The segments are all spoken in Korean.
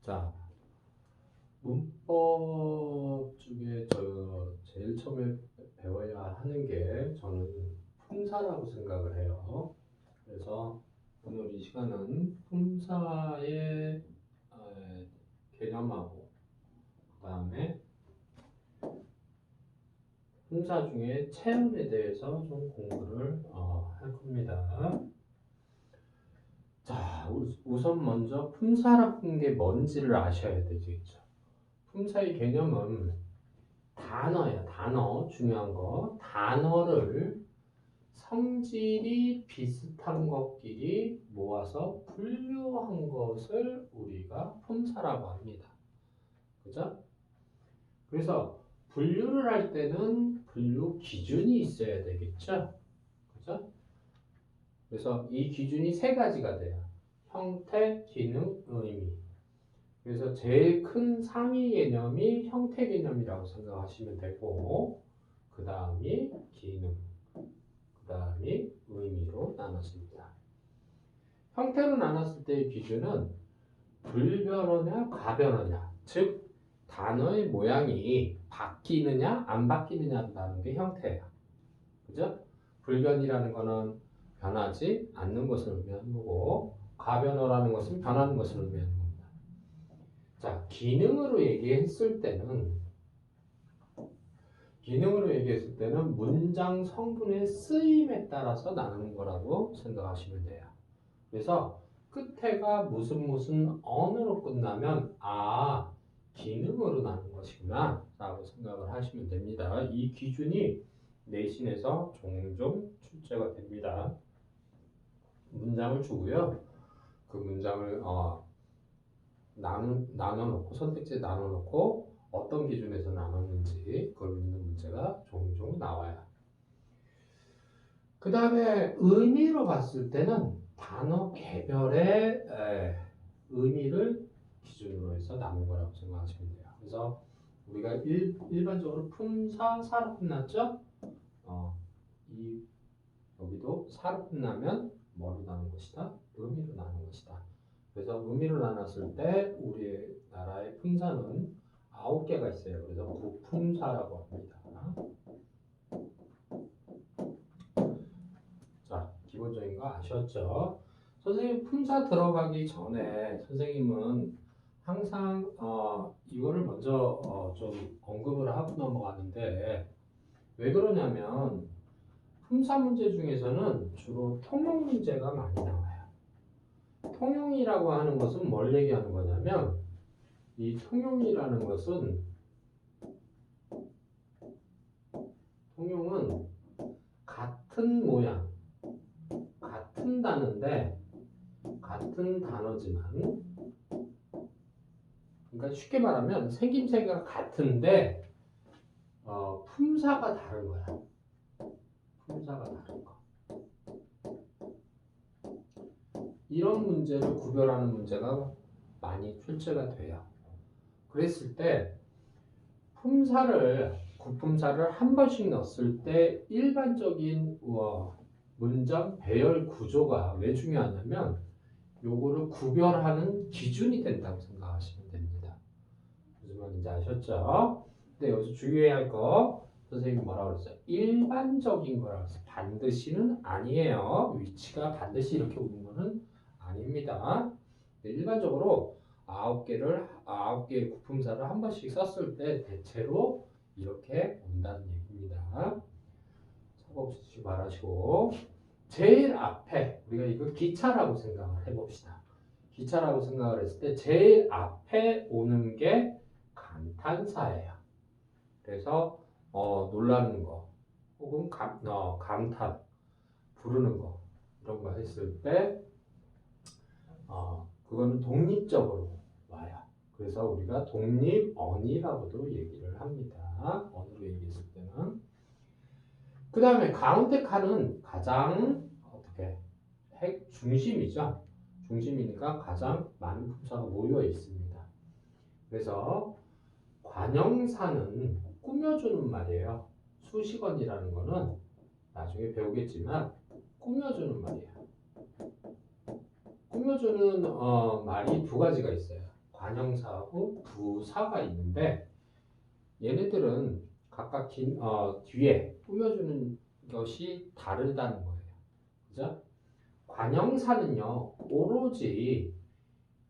자, 문법 중에 저 제일 처음에 배워야 하는 게 저는 품사라고 생각을 해요. 그래서 오늘 이 시간은 품사의 개념하고 그 다음에 품사 중에 체험에 대해서 좀 공부를 할 겁니다. 자, 우선 먼저 품사라는 게 뭔지를 아셔야 되겠죠. 품사의 개념은 단어예요. 단어, 중요한 거. 단어를 성질이 비슷한 것끼리 모아서 분류한 것을 우리가 품사라고 합니다. 그죠? 그래서 분류를 할 때는 분류 기준이 있어야 되겠죠? 그죠? 그래서 이 기준이 세 가지가 돼요. 형태, 기능, 의미. 그래서 제일 큰 상위 개념이 형태 개념이라고 생각하시면 되고, 그 다음이 기능, 그 다음이 의미로 나눴습니다. 형태로 나눴을 때의 기준은 불변어냐 가변어냐, 즉 단어의 모양이 바뀌느냐 안 바뀌느냐라는 게 형태예요. 그죠? 불변이라는 거는 변하지 않는 것을 의미하는 거고, 가변어라는 것은 변하는 것을 의미하는 겁니다. 자, 기능으로 얘기했을 때는 문장 성분의 쓰임에 따라서 나누는 거라고 생각하시면 돼요. 그래서 끝에가 무슨 언어로 끝나면 기능으로 나눈 것이구나 라고 생각을 하시면 됩니다. 이 기준이 내신에서 종종 출제가 됩니다. 문장을 주고요. 그 문장을 나눠놓고 선택지에 나눠놓고 어떤 기준에서 나눴는지 그걸 묻는 문제가 종종 나와요. 그 다음에 의미로 봤을 때는 단어 개별의 의미를 기준으로 해서 나눈 거라고 생각하시면 돼요. 그래서 우리가 일반적으로 품사, 사로 끝났죠? 여기도 사로 끝나면 뭐로 나눈 것이다? 의미로 나눈 것이다. 그래서 의미로 나눴을 때 우리나라의 품사는 9개가 있어요. 그래서 부품사라고 합니다. 자, 기본적인 거 아셨죠? 선생님 품사 들어가기 전에 선생님은 항상 이거를 먼저 좀 언급을 하고 넘어가는데, 왜 그러냐면 품사 문제 중에서는 주로 통용 문제가 많이 나와요. 통용이라고 하는 것은 뭘 얘기하는 거냐면, 이 통용이라는 것은 통용은 같은 모양, 같은 단어인데 같은 단어지만, 그러니까 쉽게 말하면 생김새가 같은데 품사가 다른 거야. 품사가 다른 거. 이런 문제를 구별하는 문제가 많이 출제가 돼요. 그랬을 때 구품사를 한 번씩 넣었을 때 일반적인 문장 배열 구조가 왜 중요하냐면 요거를 구별하는 기준이 된다고 생각하시면 됩니다. 무슨 말인지 아셨죠? 근데 여기서 주의해야 할 거, 선생님이 뭐라고 그랬어요? 일반적인 거라고 했어요. 반드시는 아니에요. 위치가 반드시 이렇게 오는 거는 아닙니다. 일반적으로 9개의 구품사를 한 번씩 썼을 때 대체로 이렇게 온다는 얘기입니다. 사고 없으시기 바라시고, 제일 앞에 우리가 이걸 기차라고 생각을 해봅시다. 기차라고 생각을 했을 때 제일 앞에 오는 게 감탄사예요. 그래서 놀라는 거 혹은 감탄, 부르는 거 이런 거 했을 때 그거는 독립적으로 와요. 그래서 우리가 독립언이라고도 얘기를 합니다. 언어로 얘기했을 때는. 그 다음에 가운데 칸은 가장 중심이죠. 중심이니까 가장 많은 품사가 모여 있습니다. 그래서 관형사는 꾸며주는 말이에요. 수식어이라는 거는 나중에 배우겠지만 꾸며주는 말이에요. 꾸며주는 말이 두 가지가 있어요. 관형사하고 부사가 있는데 얘네들은 각각 뒤에 꾸며주는 것이 다르다는 거예요. 그죠? 관형사는요, 오로지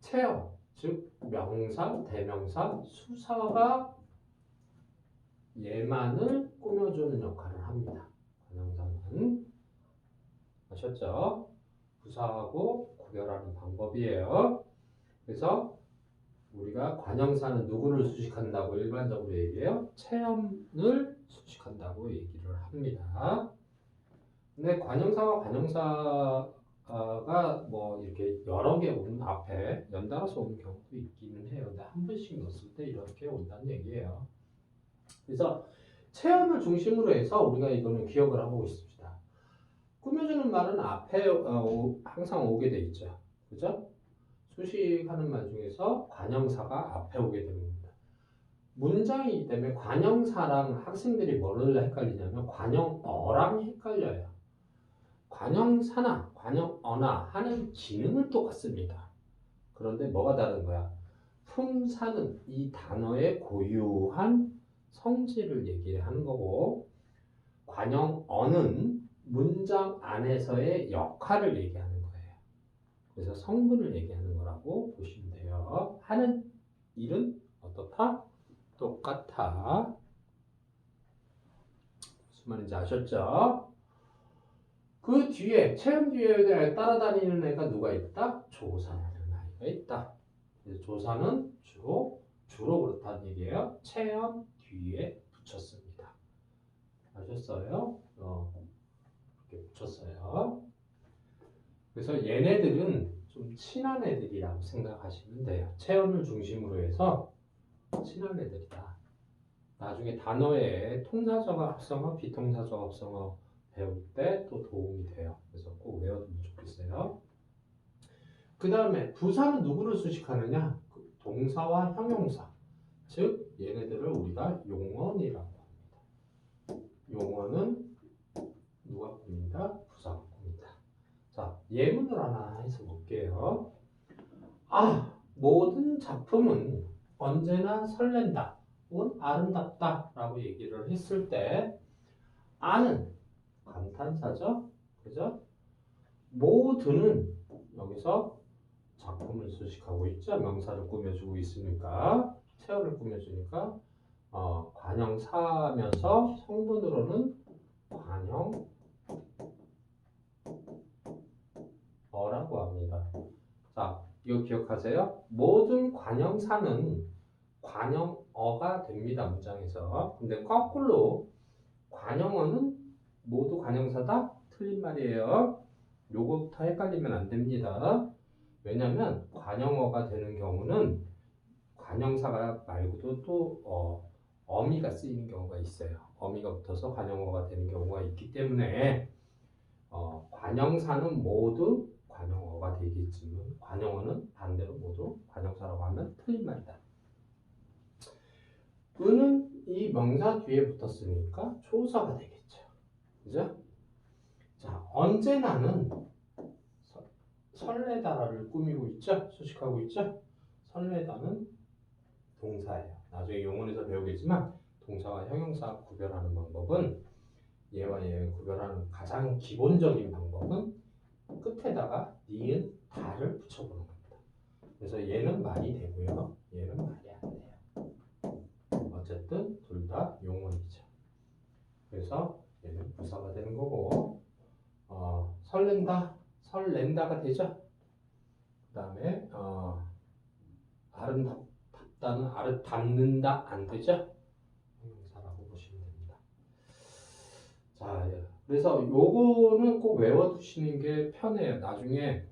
체어, 즉 명사, 대명사, 수사가 얘만을 꾸며주는 역할을 합니다. 관형사는. 아셨죠? 부사하고 구별하는 방법이에요. 그래서 우리가 관형사는 누구를 수식한다고 일반적으로 얘기해요? 체험을 수식한다고 얘기를 합니다. 근데 관형사와 관형사가 뭐 이렇게 여러 개 오는 앞에 연달아서 오는 경우도 있기는 해요. 근데 한 번씩 넣었을 때 이렇게 온다는 얘기예요. 그래서 체험을 중심으로 해서 우리가 이거는 기억을 하고 있습니다. 꾸며주는 말은 앞에 항상 오게 돼 있죠. 그죠? 수식하는 말 중에서 관형사가 앞에 오게 됩니다. 문장이기 때문에 관형사랑 학생들이 뭐를 헷갈리냐면 관형어랑 헷갈려요. 관형사나 관형어나 하는 기능은 똑같습니다. 그런데 뭐가 다른 거야? 품사는 이 단어의 고유한 성질을 얘기하는 거고, 관형어는 문장 안에서의 역할을 얘기하는 거예요. 그래서 성분을 얘기하는 거라고 보시면 돼요. 하는 일은 어떻다? 똑같아. 무슨 말인지 아셨죠? 그 뒤에, 체험 뒤에 따라다니는 애가 누가 있다? 조사라는 아이가 있다. 그래서 조사는 주로 그렇다는 얘기예요. 체험 뒤에 붙였습니다. 아셨어요? 이렇게 붙였어요. 그래서 얘네들은 좀 친한 애들이라고 생각하시면 돼요. 체험을 중심으로 해서 친한 애들이다. 나중에 단어의 통사적 합성어, 비통사적 합성어 배울 때 또 도움이 돼요. 그래서 꼭 외워두면 좋겠어요. 그 다음에 부사는 누구를 수식하느냐? 동사와 형용사. 즉 얘네들을 우리가 용언이라고 합니다. 용언은 누가 꾸민다? 부사가 꾸민다. 자, 예문을 하나 해서 볼게요. 모든 작품은 언제나 설렌다 혹은 아름답다 라고 얘기를 했을 때 아는 감탄사죠. 그죠? 모두는 여기서 작품을 수식하고 있죠. 명사를 꾸며주고 있으니까, 체어를 꾸며주니까 관형사면서 성분으로는 관형어라고 합니다. 자, 이거 기억하세요. 모든 관형사는 관형어가 됩니다. 문장에서. 근데 거꾸로 관형어는 모두 관형사다? 틀린 말이에요. 요거부터 헷갈리면 안 됩니다. 왜냐면 관형어가 되는 경우는 관형사가 말고도 또 어미가 쓰이는 경우가 있어요. 어미가 붙어서 관형어가 되는 경우가 있기 때문에 관형사는 모두 관형어가 되겠지만 관형어는 반대로 모두 관형사라고 하면 틀린 말이다. 은은 이 명사 뒤에 붙었으니까 조사가 되겠죠. 그죠? 자, 언제나는 설레다를 꾸미고 있죠? 수식하고 있죠? 설레다는 동사예요. 나중에 용언에서 배우겠지만 동사와 형용사 구별하는 방법은 얘와 얘 구별하는 가장 기본적인 방법은 끝에다가 니은 다를 붙여보는 겁니다. 그래서 얘는 말이 되고요. 얘는 말이 안 돼요. 어쨌든 둘 다 용언이죠. 그래서 얘는 부사가 되는 거고 설렌다, 설렌다가 되죠. 그 다음에 아름답다는 아름답는다 안 되죠. 형용사라고 보시면 됩니다. 자, 그래서 요거는 꼭 외워두시는 게 편해요. 나중에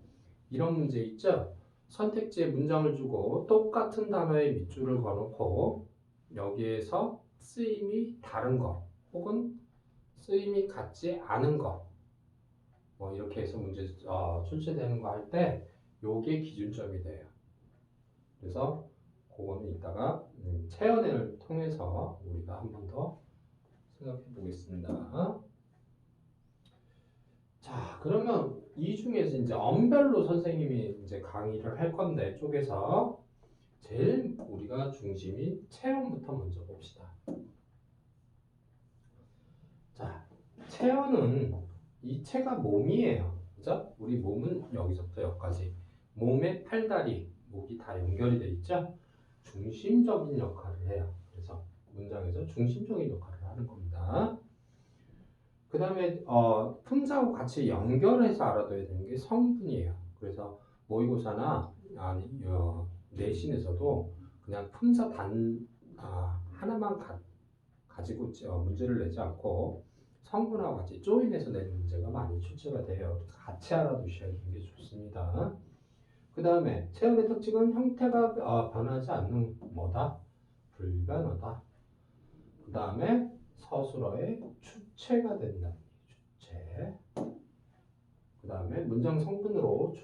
이런 문제 있죠. 선택지에 문장을 주고 똑같은 단어의 밑줄을 그어놓고 여기에서 쓰임이 다른 거 혹은 쓰임이 같지 않은 거 뭐 이렇게 해서 문제 출제되는 거 할 때 요게 기준점이 돼요. 그래서 그거는 이따가 체연을 통해서 우리가 한 번 더 생각해 보겠습니다. 자, 그러면 이 중에서 이제 언별로 선생님이 이제 강의를 할 건데 쪼개서 제일 우리가 중심인 체형부터 먼저 봅시다. 자, 체형은 이 체가 몸이에요. 그죠? 우리 몸은 여기서부터 여기까지. 몸에 팔다리, 목이 다 연결이 돼 있죠? 중심적인 역할을 해요. 그래서 문장에서 중심적인 역할을 하는 겁니다. 그 다음에 품사하고 같이 연결해서 알아둬야 되는 게 성분이에요. 그래서 모의고사나 내신에서도 그냥 품사 하나만 가지고 문제를 내지 않고 성분하고 같이 조인해서 내는 문제가 많이 출제가 돼요. 같이 알아두셔야 되는 게 좋습니다. 그 다음에 체형의 특징은 형태가 변하지 않는 뭐다? 불변하다. 그 다음에 서술어의 주체가 된다. 주체. 그 다음에 문장 성분으로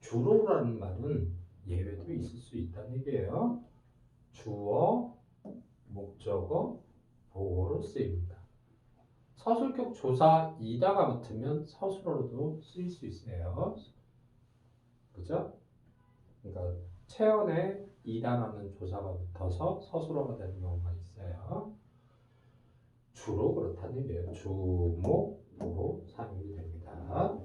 주로라는 말은 예외도 있을 수 있다는 얘기예요. 주어, 목적어, 보어로 쓰입니다. 서술격 조사 이다가 붙으면 서술어로도 쓰일 수 있어요. 그죠? 그러니까 체언에 이다라는 조사가 붙어서 서술어가 되는 경우가 있어요. 주로 그렇다는 얘기예요. 주목으로 사용이 됩니다.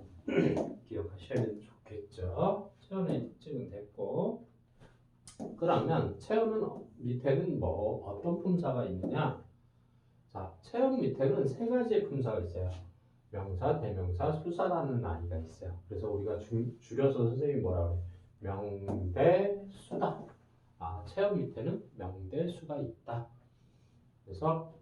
기억하시면 좋겠죠? 체언의 특징은 됐고, 그러면 체언은 밑에는 어떤 품사가 있느냐? 자, 체언 밑에는 세 가지의 품사가 있어요. 명사, 대명사, 수사라는 아이가 있어요. 그래서 우리가 줄여서 선생님이 뭐라고 해요? 명대수다. 체험 밑에는 명대수가 있다. 그래서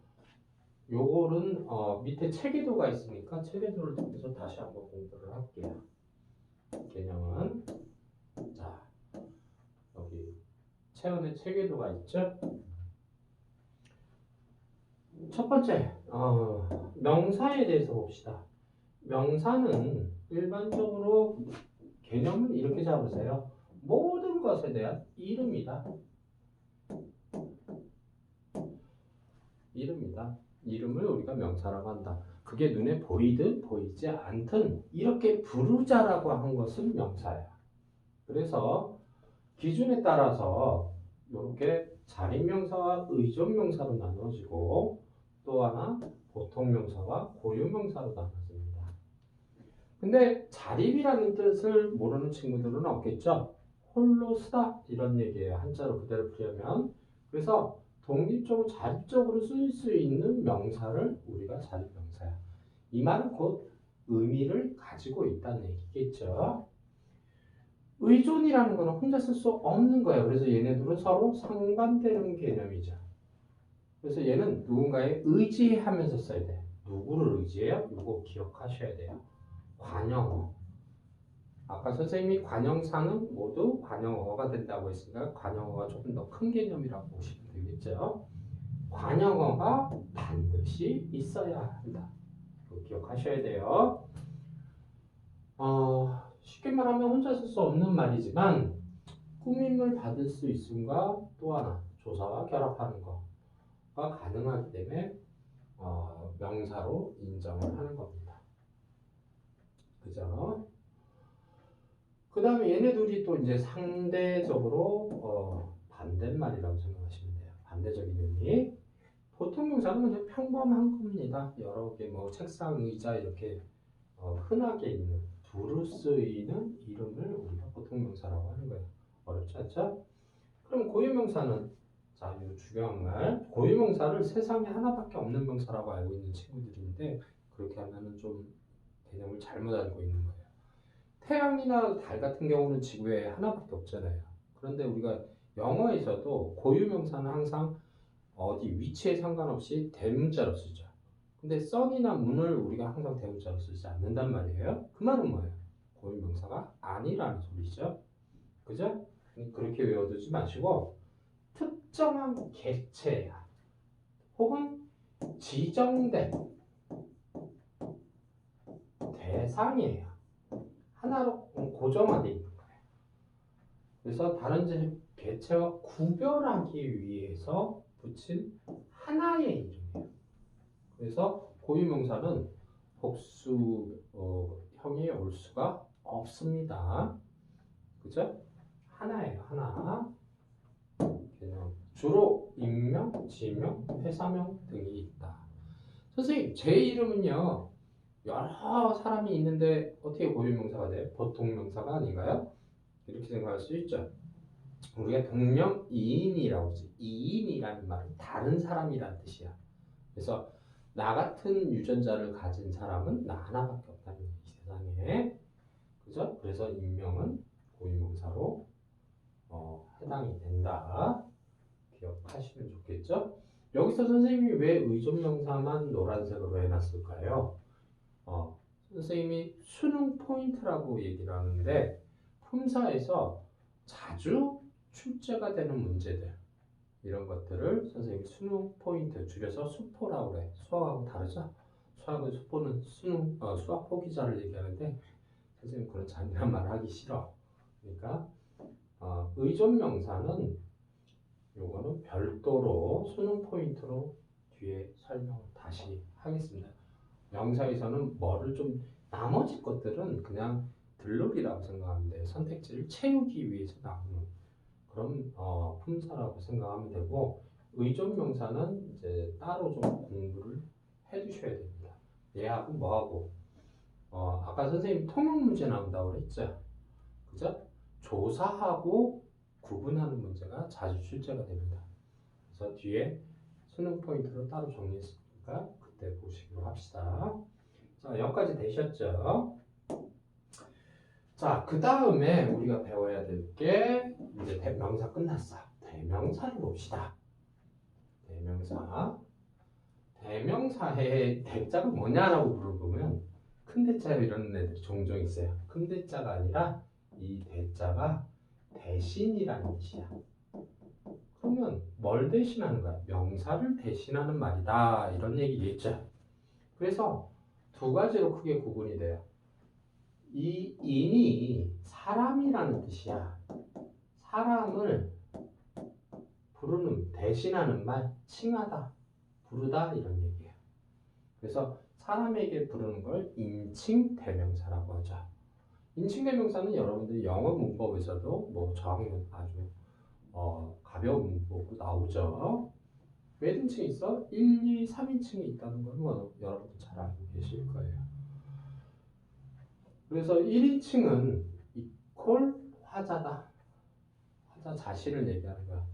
요거는 밑에 체계도가 있으니까 체계도를 통해서 다시 한번 공부를 할게요. 개념은 자 여기 체험의 체계도가 있죠. 첫 번째 명사에 대해서 봅시다. 명사는 일반적으로 개념은 이렇게 잡으세요. 모든 것에 대한 이름이다. 이름이다. 이름을 우리가 명사라고 한다. 그게 눈에 보이든 보이지 않든 이렇게 부르자라고 한 것은 명사야. 그래서 기준에 따라서 이렇게 자립명사와 의존명사로 나눠지고 또 하나 보통명사와 고유명사로 나눠집니다. 근데 자립이라는 뜻을 모르는 친구들은 없겠죠? 홀로 쓰다 이런 얘기예요. 한자로 그대로 풀려면. 그래서 독립적으로 자립적으로 쓸 수 있는 명사를 우리가 자립명사야. 이 말은 곧 의미를 가지고 있다는 얘기겠죠. 의존이라는 거는 혼자 쓸 수 없는 거예요. 그래서 얘네들은 서로 상반되는 개념이죠. 그래서 얘는 누군가에 의지하면서 써야 돼. 누구를 의지해요? 이거 기억하셔야 돼요. 관형어. 아까 선생님이 관형사는 모두 관형어가 된다고 했으니까 관형어가 조금 더 큰 개념이라고 보시면 되겠죠. 관형어가 반드시 있어야 한다. 기억하셔야 돼요. 쉽게 말하면 혼자 쓸 수 없는 말이지만 꾸밈을 받을 수 있음과 또 하나 조사와 결합하는 거가 가능하기 때문에 명사로 인정을 하는 겁니다. 그죠? 그 다음에 얘네 둘이 또 이제 상대적으로 반대말이라고 생각하시면 돼요. 반대적인 의미. 보통 명사는 그냥 평범한 겁니다. 여러 개 책상, 의자 이렇게 흔하게 있는 두루 쓰이는 이름을 우리가 보통 명사라고 하는 거예요. 어렵지 않죠? 그럼 고유명사는 자, 이 중요한 말. 고유명사를 세상에 하나밖에 없는 명사라고 알고 있는 친구들인데 그렇게 하면은 좀 개념을 잘못 알고 있는 거예요. 태양이나 달 같은 경우는 지구에 하나밖에 없잖아요. 그런데 우리가 영어에서도 고유명사는 항상 어디 위치에 상관없이 대문자로 쓰죠. 근데 sun이나 moon을 우리가 항상 대문자로 쓰지 않는단 말이에요. 그 말은 뭐예요? 고유명사가 아니라는 소리죠. 그죠? 그렇게 외워두지 마시고 특정한 객체야. 혹은 지정된 대상이에요. 하나로 고정화되어 있는 거예요. 그래서 다른 개체와 구별하기 위해서 붙인 하나의 이름이에요. 그래서 고유명사는 복수형이 올 수가 없습니다. 그죠? 하나예요, 하나. 주로 익명, 지명, 회사명 등이 있다. 선생님, 제 이름은요. 여러 사람이 있는데 어떻게 고유명사가 돼요? 보통 명사가 아닌가요? 이렇게 생각할 수 있죠. 우리가 동명이인이라고 하지. 이인이라는 말은 다른 사람이라는 뜻이야. 그래서 나 같은 유전자를 가진 사람은 나 하나밖에 없다는 이 세상에. 그죠? 그래서 인명은 고유명사로 해당이 된다. 기억하시면 좋겠죠? 여기서 선생님이 왜 의존명사만 노란색으로 해놨을까요? 선생님이 수능 포인트라고 얘기를 하는데 품사에서 자주 출제가 되는 문제들 이런 것들을 선생님이 수능 포인트 줄여서 수포라고 그래. 수학하고 다르죠? 수학은 수포는 수학 포기자를 얘기하는데 선생님 그런 잔인한 말 하기 싫어. 그러니까 의존명사는 요거는 별도로 수능 포인트로 뒤에 설명을 다시 하겠습니다. 명사에서는 뭐를 좀 나머지 것들은 그냥 들러리라고 생각하면 돼요. 선택지를 채우기 위해서 나오는 그런 품사라고 생각하면 되고 의존명사는 이제 따로 좀 공부를 해두셔야 됩니다. 얘하고 뭐하고 아까 선생님 통역 문제 나온다고 그랬죠? 그죠? 조사하고 구분하는 문제가 자주 출제가 됩니다. 그래서 뒤에 수능 포인트로 따로 정리했으니까 그때 보시기로 합시다. 자, 여기까지 되셨죠? 자, 그 다음에 우리가 배워야 될 게 이제 대명사 끝났어. 대명사를 봅시다. 대명사. 대명사의 대자가 뭐냐라고 물어보면 큰 대자로 이러는 애들이 종종 있어요. 큰 대자가 아니라 이 대자가 대신이라는 뜻이야. 그러면 뭘 대신하는 거야? 명사를 대신하는 말이다. 이런 얘기겠죠. 그래서 두 가지로 크게 구분이 돼요. 이 인이 사람이라는 뜻이야. 사람을 부르는, 대신하는 말, 칭하다, 부르다 이런 얘기예요. 그래서 사람에게 부르는 걸 인칭 대명사라고 하죠. 인칭 대명사는 여러분들 영어 문법에서도 뭐 저학년 아주 가벼운 문법으로 나오죠. 몇 인칭이 있어? 1, 2, 3인칭이 있다는 건 뭐 여러분들 잘 알고 계실 거예요. 그래서 1인칭은 이퀄 화자다. 화자 자신을 얘기하는 거야.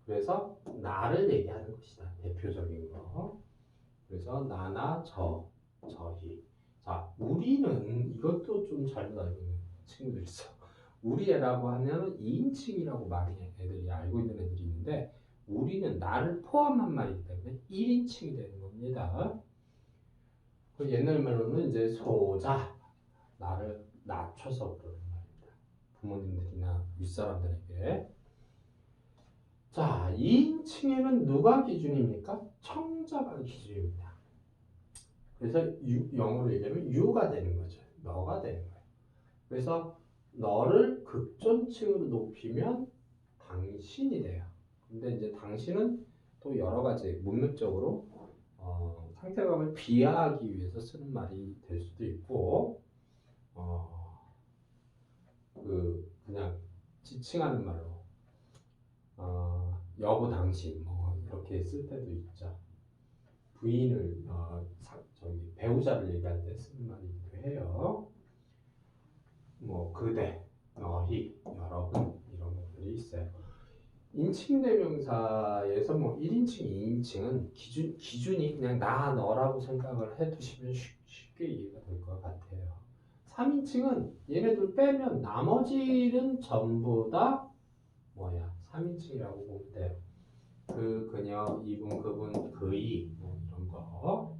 그래서 나를 얘기하는 것이다. 대표적인 거. 그래서 나나 저희. 자, 우리는 이것도 좀 잘못 알고 있는 친구들 있어. 우리 애라고 하면 2인칭이라고 많이 애들이 알고 있는 애들이 있는데 우리는 나를 포함한 말이기 때문에 1인칭이 되는 겁니다. 그 옛날 말로는 이제 소자, 나를 낮춰서 부르는 말입니다. 부모님들이나 윗사람들에게. 자, 2인칭에는 누가 기준입니까? 청자가 기준입니다. 그래서 영어로 얘기하면 you가 되는 거죠. 너가 되는 거예요. 그래서 너를 극존칭으로 높이면 당신이 돼요. 근데 이제 당신은 또 여러 가지 문맥적으로 상대방을 비하하기 위해서 쓰는 말이 될 수도 있고 그냥 지칭하는 말로 여보 당신 뭐 이렇게 쓸 때도 있죠. 부인을 배우자를 얘기할 때 쓰는 말이기도 해요. 뭐 그대, 너희, 여러분 이런 것들이 있어요. 인칭대명사에서 뭐 1인칭, 2인칭은 기준이 그냥 나, 너라고 생각을 해두시면 쉽게 이해가 될 것 같아요. 3인칭은 얘네들 빼면 나머지는 전부 다 3인칭이라고 보면 돼요. 그녀, 이분, 그분, 그이 뭐 이런 거.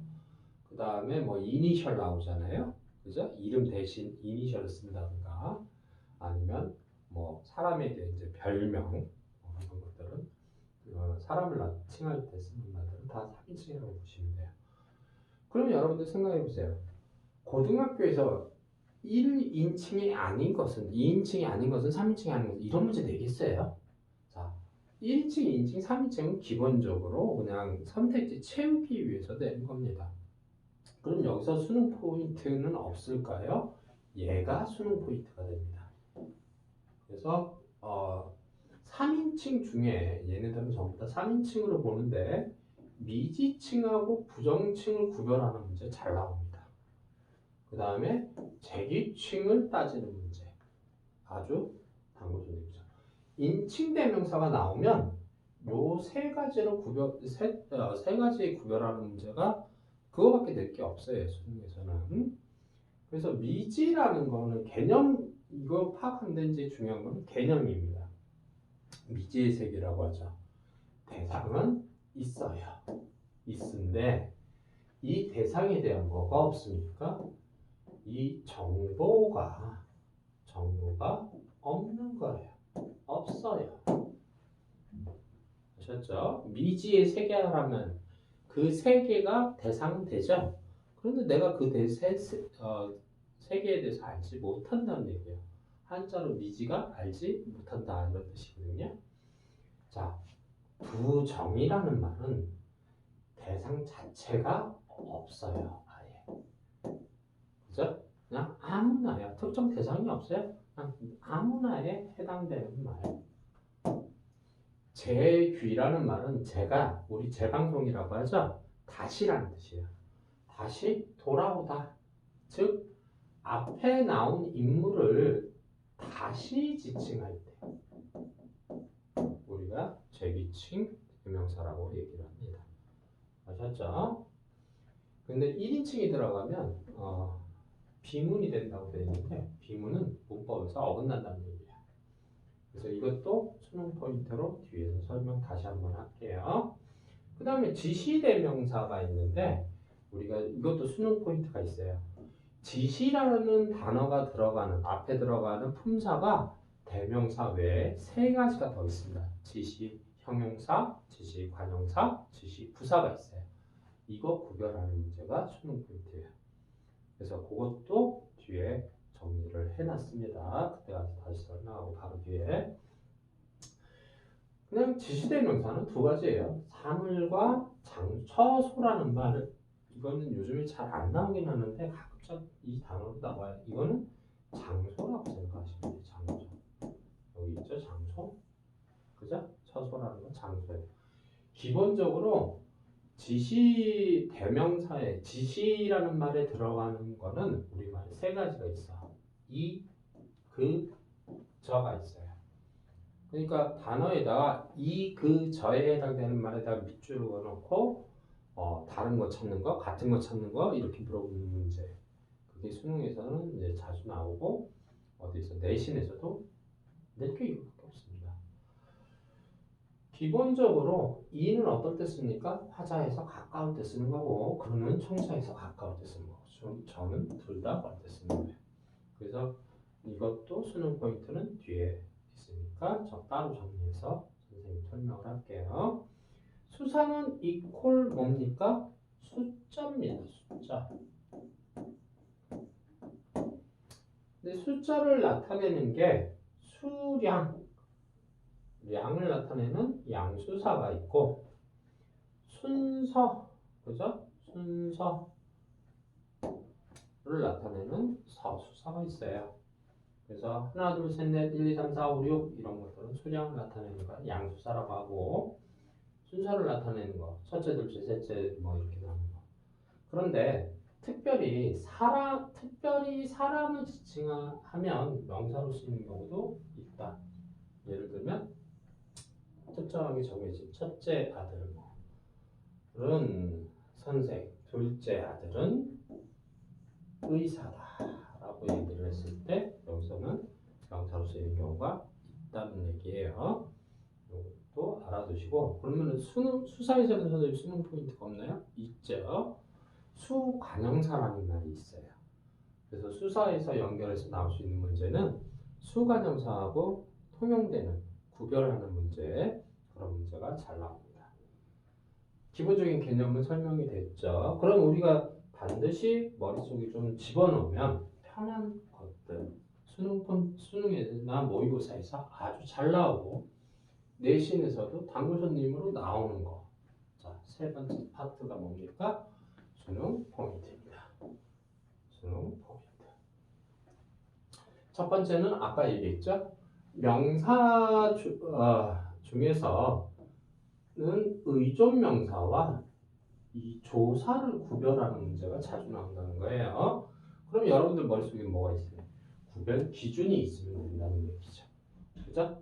그 다음에 뭐 이니셜 나오잖아요. 그죠? 이름 대신 이니셜을 쓴다든가 아니면 뭐 사람에게 이제 별명 이런 것들은 사람을 칭할 때 쓰는 말들은 다 3인칭이라고 보시면 돼요. 그럼 여러분들 생각해 보세요. 고등학교에서 1인칭이 아닌 것은 2인칭이 아닌 것은 3인칭이 아닌 것은 이런 문제 되겠어요? 자, 1인칭, 2인칭, 3인칭은 기본적으로 그냥 선택지 채우기 위해서 내는 겁니다. 그럼 여기서 수능 포인트는 없을까요? 얘가 수능 포인트가 됩니다. 그래서 3인칭 중에 얘네들은 전부 다 3인칭으로 보는데 미지칭하고 부정칭을 구별하는 문제 잘 나옵니다. 그 다음에 재기칭을 따지는 문제 아주 단골손님이죠. 인칭 대명사가 나오면 요 세 가지로 세 가지 구별하는 문제가 그거밖에 될 게 없어요. 수능에서는. 그래서 미지라는 거는 개념 이거 파악하면 되는지 중요한 건 개념입니다. 미지의 세계라고 하죠. 대상은 있어요. 있는데 이 대상에 대한 뭐가 없습니까? 이 정보가 없는 거예요. 없어요. 아셨죠? 미지의 세계라면 그 세계가 대상은 되죠. 그런데 내가 그 세계에 대해서 알지 못한다는 얘기예요. 한자로 미지가 알지 못한다 이런 뜻이거든요. 자, 부정이라는 말은 대상 자체가 없어요. 아예. 그죠? 그냥 아무나요. 특정 대상이 없어요. 그냥 아무나에 해당되는 말. 재귀라는 말은 제가 우리 재방송이라고 하죠. 다시라는 뜻이에요. 다시 돌아오다. 즉 앞에 나온 인물을 다시 지칭할 때 우리가 재기칭 대명사라고 얘기를 합니다. 아셨죠? 근데 1인칭이 들어가면 비문이 된다고 되어 있는데 비문은 문법에서 어긋난다는 얘기예요. 그래서 이것도 수능 포인트로 뒤에서 설명 다시 한번 할게요. 그 다음에 지시대명사가 있는데 우리가 이것도 수능 포인트가 있어요. 지시라는 단어가 들어가는 앞에 들어가는 품사가 대명사 외에 세 가지가 더 있습니다. 지시 형용사, 지시 관용사, 지시 부사가 있어요. 이거 구별하는 문제가 수능 포인트예요. 그래서 그것도 뒤에 정리를 해놨습니다. 그때까지 다시 설명하고 바로 뒤에 그냥 지시대명사는 두 가지예요. 사물과 처소라는 말을 이거는 요즘에 잘 안 나오긴 하는데 가끔 이 단어로 나와요. 이거는 장소라고 생각하시면 돼요. 장소. 여기 있죠? 장소. 그죠? 처소라는 건 장소예요. 기본적으로 지시 대명사에 지시라는 말에 들어가는 거는 우리말에 세 가지가 있어. 이, 그, 저가 있어요. 그러니까 단어에다가 이, 그, 저에 해당되는 말에다가 밑줄을 그어놓고 다른 거 찾는 거, 같은 거 찾는 거 이렇게 물어보는 문제. 그게 수능에서는 이제 자주 나오고 어디서 내신에서도 낼 게 이거밖에 없습니다. 기본적으로 이는 어떨 때 씁니까? 화자에서 가까울 때 쓰는 거고 그는 청사에서 가까울 때 쓰는 거고 저는 둘 다 어떨 때 쓰는 거예요. 그래서 이것도 수능 포인트는 뒤에 있으니까 저 따로 정리해서 선생님 설명을 할게요. 수사는 이퀄 뭡니까? 숫자입니다. 숫자. 근데 숫자를 나타내는 게 수량, 양을 나타내는 양수사가 있고 순서, 그죠? 순서를 나타내는 서수사가 있어요. 그래서 하나, 둘, 셋, 넷, 1, 2, 3, 4, 5, 6 이런 것들은 수량을 나타내는 거 양수사라고 하고 순서를 나타내는 거 첫째, 둘째, 셋째 뭐 이렇게 나오는 거. 그런데 특별히 사람을 지칭하면 명사로 쓰이는 경우도 있다. 예를 들면 특정하게 정해진 첫째 아들은 선생, 둘째 아들은 의사다라고 얘기를 했을 때 여기서는 명사로 쓰이는 경우가 있다는 얘기예요. 이것도 알아두시고 그러면 수사에서는 선생님 수능 포인트가 없나요? 있죠. 수관형사라는 말이 있어요. 그래서 수사에서 연결해서 나올 수 있는 문제는 수관형사하고 통용되는 구별하는 문제 그런 문제가 잘 나옵니다. 기본적인 개념은 설명이 됐죠. 그럼 우리가 반드시 머릿속에 좀 집어넣으면 편한 것들 수능이나 모의고사에서 아주 잘 나오고 내신에서도 단골손님으로 나오는 거. 자, 세 번째 파트가 뭡니까? 수능 포인트입니다. 수능 포인트. 첫 번째는 아까 얘기했죠? 명사 중에서는 의존 명사와 이 조사를 구별하는 문제가 자주 나온다는 거예요. 그럼 여러분들 머릿속에 뭐가 있어요? 구별 기준이 있으면 된다는 얘기죠. 그죠?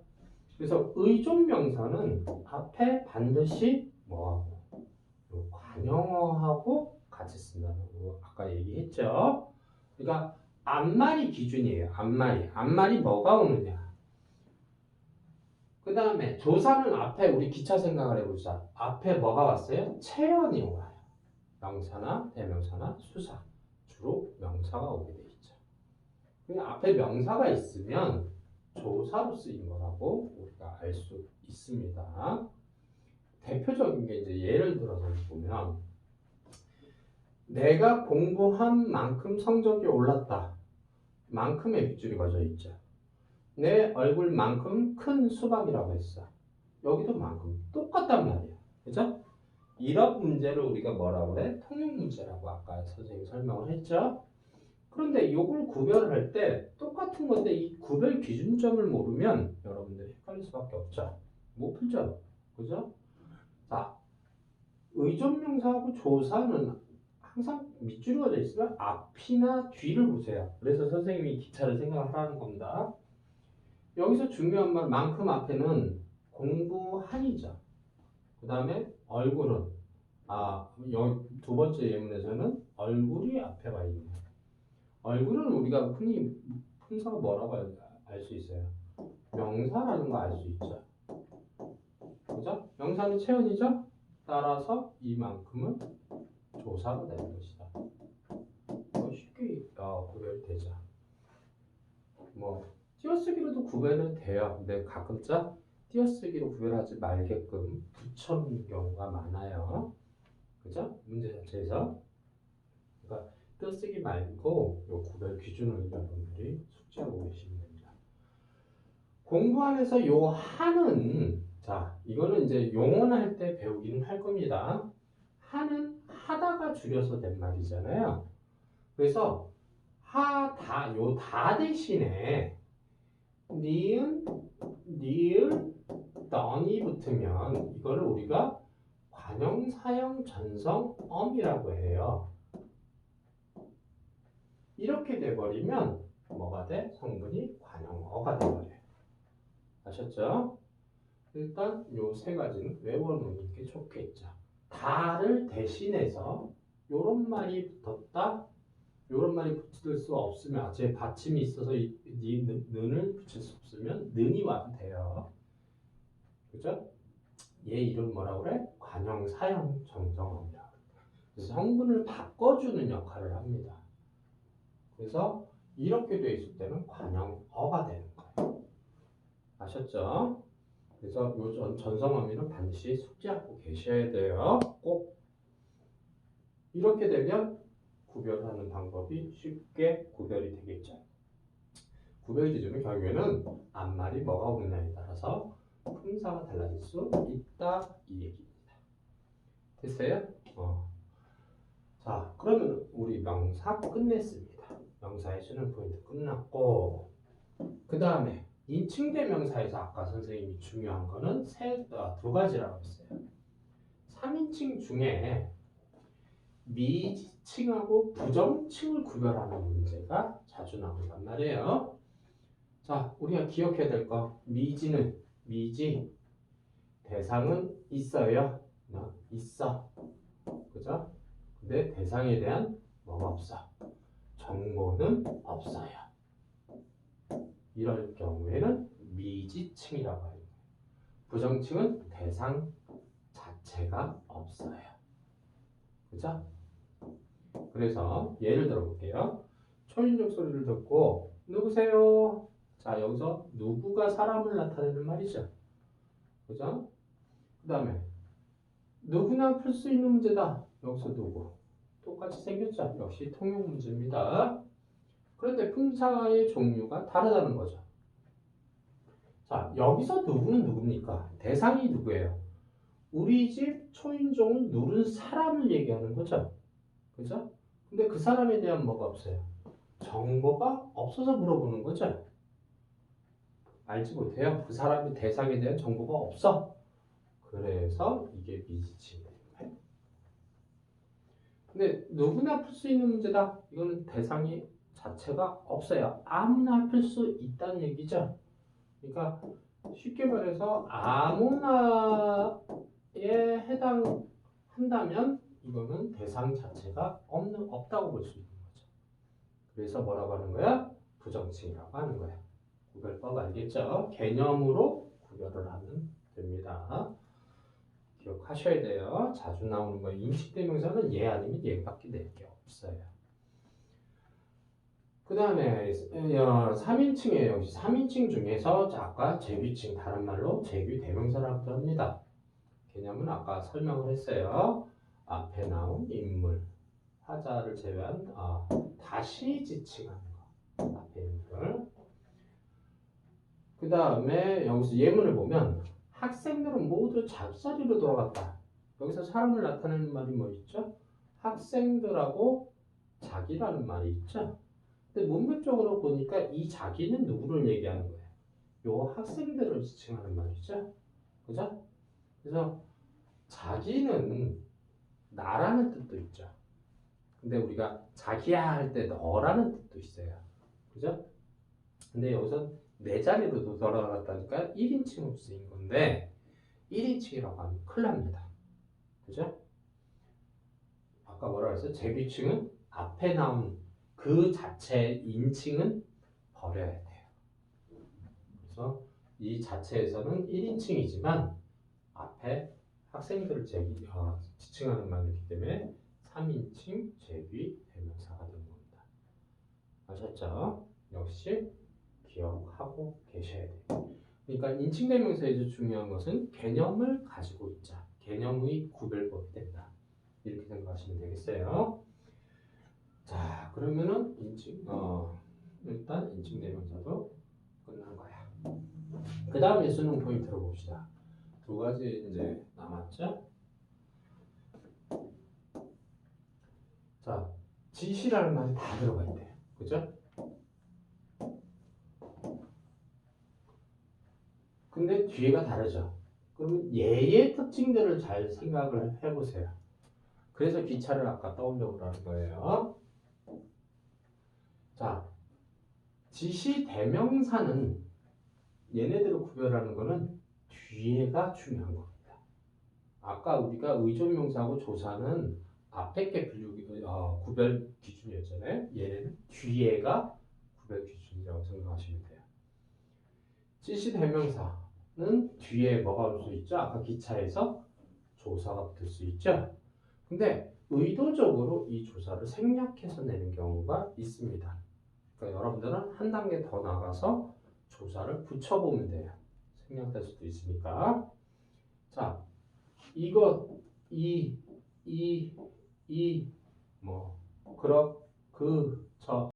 그래서 의존 명사는 앞에 반드시 뭐하고 요 관용어하고 같이 쓴다는 거 아까 얘기했죠. 그러니까 앞말이 기준이에요. 앞말이 뭐가 오느냐. 그 다음에 조사는 앞에 우리 기차 생각을 해보자. 앞에 뭐가 왔어요? 체언이 와요. 명사나 대명사나 수사. 주로 명사가 오게 돼 있죠. 그러니까 앞에 명사가 있으면 조사로 쓰인 거라고 우리가 알 수 있습니다. 대표적인 게 이제 예를 들어서 보면 내가 공부한 만큼 성적이 올랐다. 만큼의 빗줄이 걸려 있죠. 내 얼굴만큼 큰 수박이라고 했어. 여기도 만큼 똑같단 말이야. 그죠? 이런 문제를 우리가 뭐라고 그래? 통용 문제라고 아까 선생님이 설명을 했죠. 그런데 이걸 구별을 할 때 똑같은 건데 이 구별 기준점을 모르면 여러분들이 헷갈릴 수밖에 없죠. 못 풀죠. 그죠? 자, 의존명사하고 조사는 항상 밑줄이 어져 있으면 앞이나 뒤를 보세요. 그래서 선생님이 기차를 생각하라는 겁니다. 여기서 중요한 말 만큼 앞에는 공부한이죠. 그 다음에 얼굴은 여기 두 번째 예문에서는 얼굴이 앞에 와 있네요. 얼굴은 우리가 흔히 품사가 뭐라고 알 수 있어요? 명사라는 거 알 수 있죠. 그죠? 명사는 체언이죠. 따라서 이만큼은 조사가 되는 것이다. 쉽게 구별이 되죠. 뭐 띄어쓰기로도 구별은 돼요. 근데 가끔씩 띄어쓰기로 구별하지 말게끔 붙여놓는 경우가 많아요. 그죠? 문제 자체에서. 그러니까 띄어쓰기 말고 요 구별 기준을 여러분들이 숙지하고 계시면 됩니다. 공부 안에서 요 하는 자 이거는 이제 용언할 때 배우기는 할 겁니다. 하는 하다가 줄여서 된 말이잖아요. 그래서 요 다 대신에 니은, 니을, 덩이 붙으면 이거를 우리가 관형, 사형, 전성, 엄이라고 해요. 이렇게 돼버리면 뭐가 돼? 성분이 관형어가 돼버려요. 아셨죠? 일단 요 세 가지는 외워놓는 게 좋겠죠. 다를 대신해서 요런 말이 붙었다. 요런 말이 붙을 수 없으면 제 받침이 있어서 는을 붙일 수 없으면 는이 와도 돼요. 그죠? 얘 이름 뭐라고 그래? 관형, 사형, 정성어입니다. 그래서 성분을 바꿔주는 역할을 합니다. 그래서 이렇게 돼 있을 때는 관형어가 되는 거예요. 아셨죠? 그래서 요 전성어미는 반드시 숙지하고 계셔야 돼요. 꼭 이렇게 되면 구별하는 방법이 쉽게 구별이 되겠죠. 구별 기준은 결국에는 앞말이 뭐가 오느냐에 따라서 품사가 달라질 수 있다 이 얘기입니다. 됐어요? 자, 그러면 우리 명사 끝냈습니다. 명사의 주는 포인트 끝났고 그 다음에 인칭대명사에서 아까 선생님이 중요한 거는 두 가지라고 했어요. 3인칭 중에 미지칭하고 부정칭을 구별하는 문제가 자주 나온단 말이에요. 자, 우리가 기억해야 될 거 미지는 미지 대상은 있어요. 있어. 그죠? 근데 대상에 대한 뭐가 없어. 정보는 없어요. 이럴 경우에는 미지칭이라고 해요. 부정칭은 대상 자체가 없어요. 그죠? 그래서 예를 들어 볼게요. 초인종 소리를 듣고 누구세요? 자, 여기서 누구가 사람을 나타내는 말이죠. 그죠? 그 다음에 누구나 풀 수 있는 문제다. 여기서 누구? 똑같이 생겼죠. 역시 통용 문제입니다. 그런데 품사의 종류가 다르다는 거죠. 자, 여기서 누구는 누굽니까? 대상이 누구예요? 우리 집 초인종을 누른 사람을 얘기하는 거죠. 그죠? 근데 그 사람에 대한 뭐가 없어요? 정보가 없어서 물어보는 거죠. 알지 못해요. 그 사람이 대상에 대한 정보가 없어. 그래서 이게 미지칭이 되는 거예요. 근데 누구나 풀 수 있는 문제다. 이거는 대상이 자체가 없어요. 아무나 풀 수 있다는 얘기죠. 그러니까 쉽게 말해서 아무나에 해당한다면 이거는 대상 자체가 없다고 볼 수 있는 거죠. 그래서 뭐라고 하는 거야? 부정칭이라고 하는 거야. 구별법 알겠죠? 개념으로 구별을 하면 됩니다. 기억하셔야 돼요. 자주 나오는 거 인칭대명사는 얘 아니면 얘밖에 낼 게 없어요. 그 다음에 3인칭이에요. 역시 3인칭 중에서 아까 재규칭, 다른 말로 재규대명사라고 합니다. 개념은 아까 설명을 했어요. 앞에 나온 인물, 화자를 제외한 다시 지칭하는 거. 앞에 인물. 그 다음에 여기서 예문을 보면 학생들은 모두 잡사리로 돌아갔다. 여기서 사람을 나타내는 말이 뭐 있죠? 학생들하고 자기라는 말이 있죠? 근데 문맥적으로 보니까 이 자기는 누구를 얘기하는 거예요? 요 학생들을 지칭하는 말이죠? 그죠? 그래서 자기는 나라는 뜻도 있죠. 근데 우리가 자기야 할 때 너라는 뜻도 있어요. 그죠? 근데 여기서 내 자리로 돌아갔다니까 1인칭으로 쓰인 건데 1인칭이라고 하면 큰일 납니다. 그죠? 아까 뭐라 그랬어요? 재규칭은 앞에 나온 그 자체 인칭은 버려야 돼요. 그래서 이 자체에서는 1인칭이지만 앞에 학생들을 지칭하는 말이기 때문에 3인칭 재규 대명사가 되는 겁니다. 아셨죠? 역시 기억하고 계셔야 돼요. 그러니까 인칭대명사에서 중요한 것은 개념을 가지고 있자. 개념의 구별법이 된다. 이렇게 생각하시면 되겠어요. 자, 그러면은 일단 인칭대명사도 끝난 거야. 그 다음에 수능 포인트로 봅시다. 두 가지 이제 남았죠? 자, 지시라는 말이 다 들어가 있대요. 그죠? 근데 뒤에가 다르죠. 그러면 얘의 특징들을 잘 생각을 해보세요. 그래서 기차를 아까 떠올려고 하는 거예요. 자, 지시 대명사는 얘네들을 구별하는 거는 뒤에가 중요한 겁니다. 아까 우리가 의존명사하고 조사는 앞에 게 구별 기준이었잖아요. 얘는 뒤에가 구별 기준이라고 생각하시면 돼요. 지시 대명사는 뒤에 뭐가 올 수 있죠? 아까 기차에서 조사가 붙을 수 있죠? 근데 의도적으로 이 조사를 생략해서 내는 경우가 있습니다. 그러니까 여러분들은 한 단계 더 나가서 조사를 붙여보면 돼요. 생략될 수도 있으니까. 자, 이것, 뭐, 그럭, 그, 저,